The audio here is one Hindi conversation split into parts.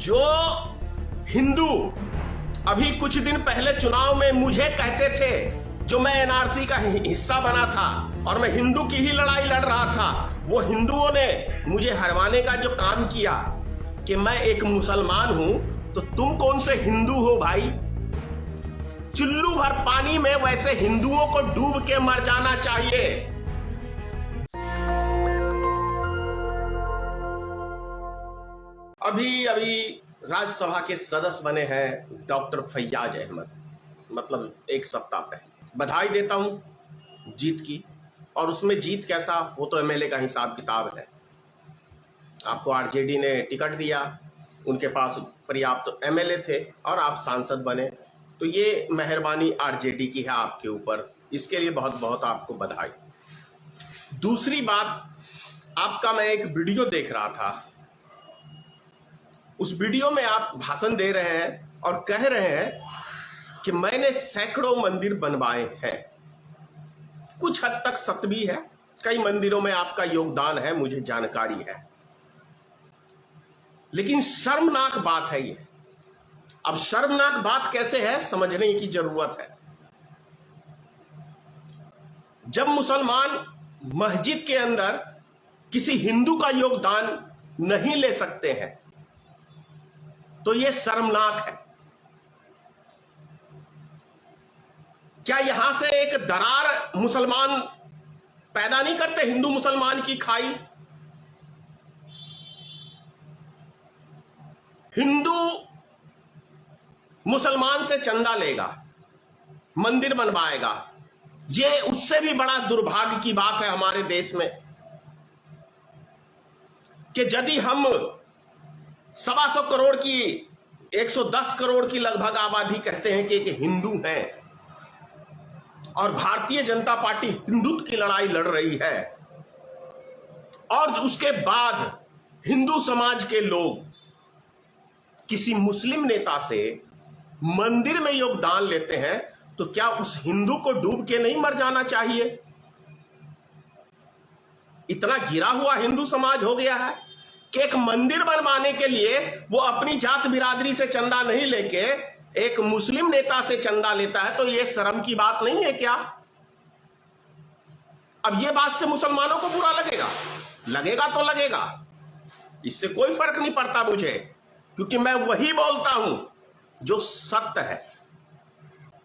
जो हिंदू अभी कुछ दिन पहले चुनाव में मुझे कहते थे, जो मैं एनआरसी का हिस्सा बना था और मैं हिंदू की ही लड़ाई लड़ रहा था, वो हिंदुओं ने मुझे हरवाने का जो काम किया कि मैं एक मुसलमान हूं, तो तुम कौन से हिंदू हो भाई? चुल्लू भर पानी में वैसे हिंदुओं को डूब के मर जाना चाहिए। अभी अभी राज्यसभा के सदस्य बने हैं डॉक्टर फैयाज अहमद, मतलब एक सप्ताह पहले। बधाई देता हूं जीत की, और उसमें जीत कैसा, वो तो एमएलए का हिसाब किताब है। आपको आरजेडी ने टिकट दिया, उनके पास पर्याप्त एमएलए थे और आप सांसद बने, तो ये मेहरबानी आरजेडी की है आपके ऊपर, इसके लिए बहुत बहुत आपको बधाई। दूसरी बात, आपका मैं एक वीडियो देख रहा था, उस वीडियो में आप भाषण दे रहे हैं और कह रहे हैं कि मैंने सैकड़ों मंदिर बनवाए हैं। कुछ हद तक सत्य भी है, कई मंदिरों में आपका योगदान है, मुझे जानकारी है, लेकिन शर्मनाक बात है ये। अब शर्मनाक बात कैसे है, समझने की जरूरत है। जब मुसलमान मस्जिद के अंदर किसी हिंदू का योगदान नहीं ले सकते हैं, तो यह शर्मनाक है। क्या यहां से एक दरार मुसलमान पैदा नहीं करते, हिंदू मुसलमान की खाई? हिंदू मुसलमान से चंदा लेगा, मंदिर बनवाएगा, ये उससे भी बड़ा दुर्भाग्य की बात है हमारे देश में कि यदि हम 125 करोड़ की 110 करोड़ की लगभग आबादी कहते हैं कि हिंदू हैं, और भारतीय जनता पार्टी हिंदुत्व की लड़ाई लड़ रही है, और उसके बाद हिंदू समाज के लोग किसी मुस्लिम नेता से मंदिर में योगदान लेते हैं, तो क्या उस हिंदू को डूब के नहीं मर जाना चाहिए? इतना गिरा हुआ हिंदू समाज हो गया है कि एक मंदिर बनवाने के लिए वो अपनी जात बिरादरी से चंदा नहीं लेके एक मुस्लिम नेता से चंदा लेता है, तो ये शर्म की बात नहीं है क्या? अब ये बात से मुसलमानों को बुरा लगेगा, लगेगा तो लगेगा, इससे कोई फर्क नहीं पड़ता मुझे, क्योंकि मैं वही बोलता हूं जो सत्य है।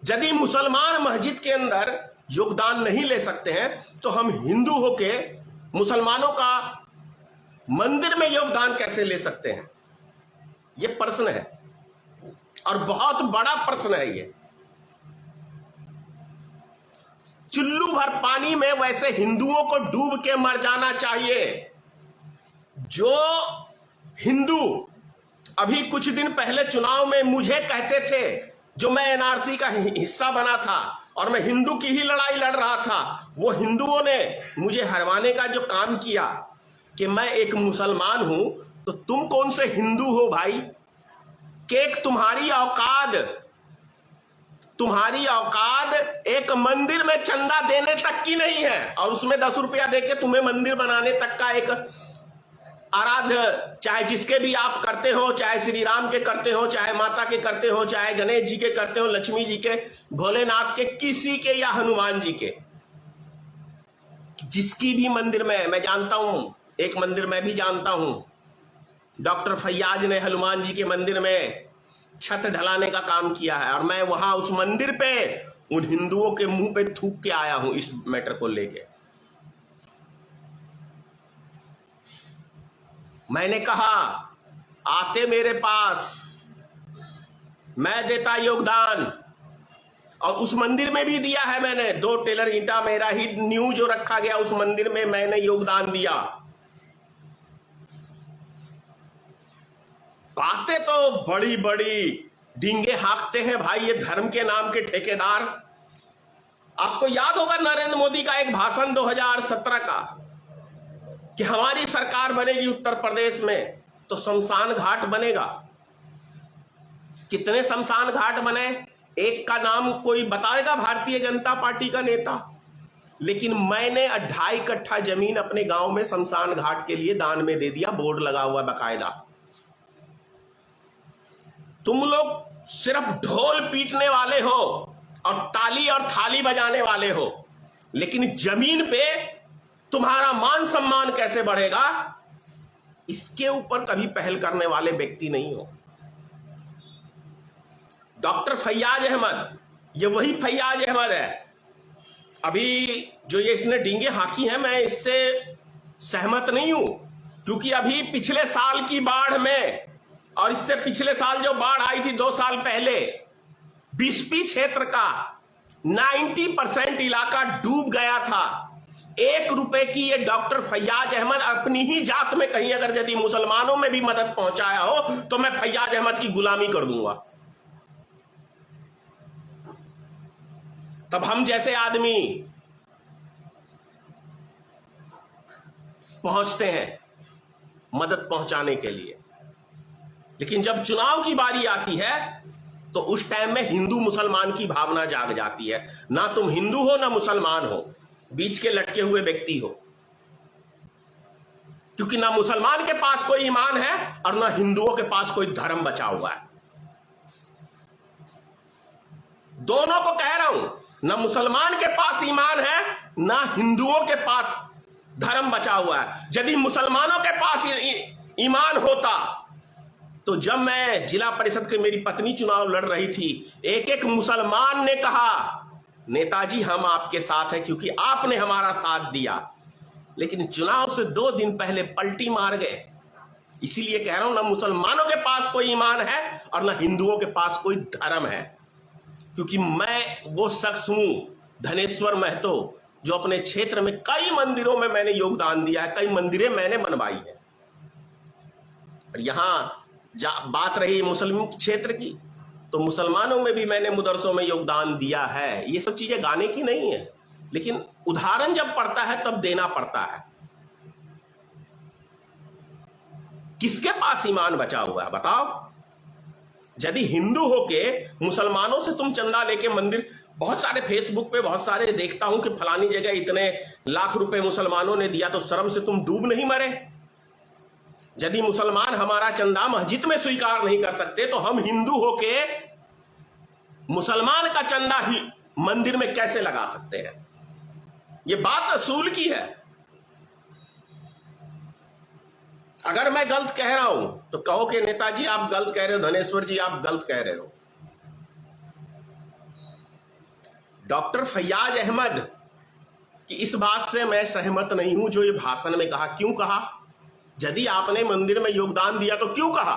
यदि मुसलमान मस्जिद के अंदर योगदान नहीं ले सकते हैं, तो हम हिंदू होके मुसलमानों का मंदिर में योगदान कैसे ले सकते हैं? यह प्रश्न है, और बहुत बड़ा प्रश्न है ये। चुल्लू भर पानी में वैसे हिंदुओं को डूब के मर जाना चाहिए। जो हिंदू अभी कुछ दिन पहले चुनाव में मुझे कहते थे, जो मैं एनआरसी का हिस्सा बना था और मैं हिंदू की ही लड़ाई लड़ रहा था, वो हिंदुओं ने मुझे हरवाने का जो काम किया कि मैं एक मुसलमान हूं, तो तुम कौन से हिंदू हो भाई? कि तुम्हारी औकात एक मंदिर में चंदा देने तक की नहीं है, और उसमें 10 रुपया देके तुम्हें मंदिर बनाने तक का एक आराध्य, चाहे जिसके भी आप करते हो, चाहे श्री राम के करते हो, चाहे माता के करते हो, चाहे गणेश जी के करते हो, लक्ष्मी जी के, भोलेनाथ के, किसी के, या हनुमान जी के, जिसकी भी मंदिर में, मैं जानता हूं, एक मंदिर में भी जानता हूं, डॉक्टर फैयाज ने हनुमान जी के मंदिर में छत ढलाने का काम किया है, और मैं वहां उस मंदिर पे उन हिंदुओं के मुंह पे थूक के आया हूं इस मैटर को लेके। मैंने कहा आते मेरे पास, मैं देता योगदान, और उस मंदिर में भी दिया है मैंने। 2 टेलर ईंटा मेरा ही न्यू जो रखा गया, उस मंदिर में मैंने योगदान दिया। बातें तो बड़ी बड़ी डींगे हाँकते हैं भाई ये धर्म के नाम के ठेकेदार। आपको याद होगा नरेंद्र मोदी का एक भाषण 2017 का कि हमारी सरकार बनेगी उत्तर प्रदेश में तो शमशान घाट बनेगा। कितने शमशान घाट बने, एक का नाम कोई बताएगा भारतीय जनता पार्टी का नेता? लेकिन मैंने 2.5 कट्ठा जमीन अपने गांव में शमशान घाट के लिए दान में दे दिया, बोर्ड लगा हुआ बकायदा। तुम लोग सिर्फ ढोल पीटने वाले हो और ताली और थाली बजाने वाले हो, लेकिन जमीन पे तुम्हारा मान सम्मान कैसे बढ़ेगा, इसके ऊपर कभी पहल करने वाले व्यक्ति नहीं हो। डॉक्टर फैयाज अहमद, ये वही फैयाज अहमद है। अभी जो ये इसने डींगे हाँकी हैं, मैं इससे सहमत नहीं हूं, क्योंकि अभी पिछले साल की बाढ़ में और इससे पिछले साल जो बाढ़ आई थी 2 साल पहले, बिस्पी क्षेत्र का 90% इलाका डूब गया था। 1 रुपए की ये डॉक्टर फैयाज अहमद अपनी ही जात में कहीं अगर यदि मुसलमानों में भी मदद पहुंचाया हो तो मैं फैयाज अहमद की गुलामी कर दूंगा। तब हम जैसे आदमी पहुंचते हैं मदद पहुंचाने के लिए, लेकिन जब चुनाव की बारी आती है तो उस टाइम में हिंदू मुसलमान की भावना जाग जाती है। ना तुम हिंदू हो ना मुसलमान हो, बीच के लटके हुए व्यक्ति हो, क्योंकि ना मुसलमान के पास कोई ईमान है और ना हिंदुओं के पास कोई धर्म बचा हुआ है। दोनों को कह रहा हूं, ना मुसलमान के पास ईमान है ना हिंदुओं के पास धर्म बचा हुआ है। यदि मुसलमानों के पास ईमान होता तो जब मैं जिला परिषद के मेरी पत्नी चुनाव लड़ रही थी, एक एक मुसलमान ने कहा नेताजी हम आपके साथ हैं क्योंकि आपने हमारा साथ दिया, लेकिन चुनाव से 2 दिन पहले पलटी मार गए। इसीलिए कह रहा हूं, ना मुसलमानों के पास कोई ईमान है और ना हिंदुओं के पास कोई धर्म है, क्योंकि मैं वो शख्स हूं धनेश्वर महतो जो अपने क्षेत्र में कई मंदिरों में मैंने योगदान दिया है, कई मंदिरें मैंने बनवाई है। और यहां बात रही मुस्लिम क्षेत्र की, तो मुसलमानों में भी मैंने मदरसों में योगदान दिया है। ये सब चीजें गाने की नहीं है, लेकिन उदाहरण जब पड़ता है तब देना पड़ता है। किसके पास ईमान बचा हुआ है बताओ? यदि हिंदू होके मुसलमानों से तुम चंदा लेके मंदिर, बहुत सारे फेसबुक पे बहुत सारे देखता हूं कि फलानी जगह इतने लाख रुपए मुसलमानों ने दिया, तो शर्म से तुम डूब नहीं मरे? यदि मुसलमान हमारा चंदा मस्जिद में स्वीकार नहीं कर सकते तो हम हिंदू होके मुसलमान का चंदा ही मंदिर में कैसे लगा सकते हैं? ये बात असूल की है। अगर मैं गलत कह रहा हूं तो कहो कि नेताजी आप गलत कह रहे हो, धनेश्वर जी आप गलत कह रहे हो। डॉक्टर फैयाज अहमद की इस बात से मैं सहमत नहीं हूं जो ये भाषण में कहा। क्यों कहा? यदि आपने मंदिर में योगदान दिया तो क्यों कहा?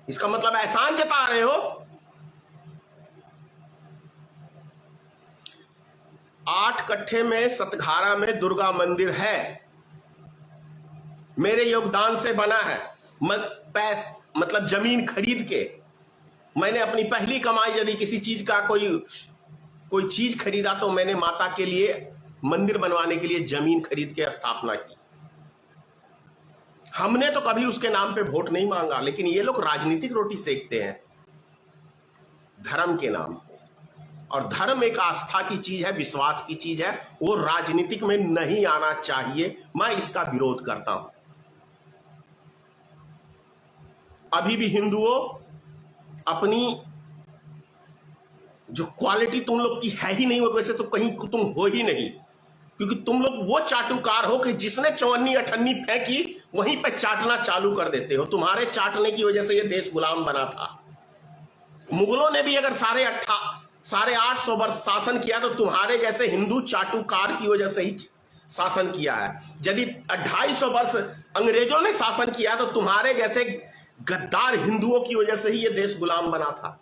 इसका मतलब एहसान जता रहे हो। 8 कट्ठे में सतघारा में दुर्गा मंदिर है, मेरे योगदान से बना है। मतलब जमीन खरीद के मैंने अपनी पहली कमाई, यदि किसी चीज का कोई चीज खरीदा तो मैंने माता के लिए मंदिर बनवाने के लिए जमीन खरीद के स्थापना की। हमने तो कभी उसके नाम पे वोट नहीं मांगा, लेकिन ये लोग राजनीतिक रोटी सेकते हैं धर्म के नाम पे। और धर्म एक आस्था की चीज है, विश्वास की चीज है, वो राजनीतिक में नहीं आना चाहिए। मैं इसका विरोध करता हूं। अभी भी हिंदुओं अपनी जो क्वालिटी तुम लोग की है ही नहीं, वो वैसे तो कहीं तुम हो ही नहीं, क्योंकि तुम लोग वो चाटुकार हो कि जिसने 54 फेंकी वहीं पे चाटना चालू कर देते हो। तुम्हारे चाटने की वजह से ये देश गुलाम बना था। मुगलों ने भी अगर 850 वर्ष शासन किया तो तुम्हारे जैसे हिंदू चाटुकार की वजह से ही शासन किया है। यदि 250 वर्ष अंग्रेजों ने शासन किया तो तुम्हारे जैसे गद्दार हिंदुओं की वजह से ही ये देश गुलाम बना था।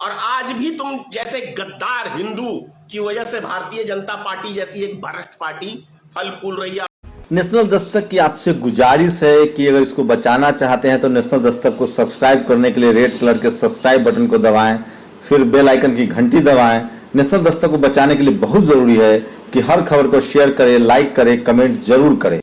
और आज भी तुम जैसे गद्दार हिंदू की वजह से भारतीय जनता पार्टी जैसी एक भ्रष्ट पार्टी फल फूल रही है। नेशनल दस्तक की आपसे गुजारिश है कि अगर इसको बचाना चाहते हैं तो नेशनल दस्तक को सब्सक्राइब करने के लिए रेड कलर के सब्सक्राइब बटन को दबाएं, फिर बेल आइकन की घंटी दबाएं। नेशनल दस्तक को बचाने के लिए बहुत जरूरी है कि हर खबर को शेयर करें, लाइक करें, कमेंट जरूर करें।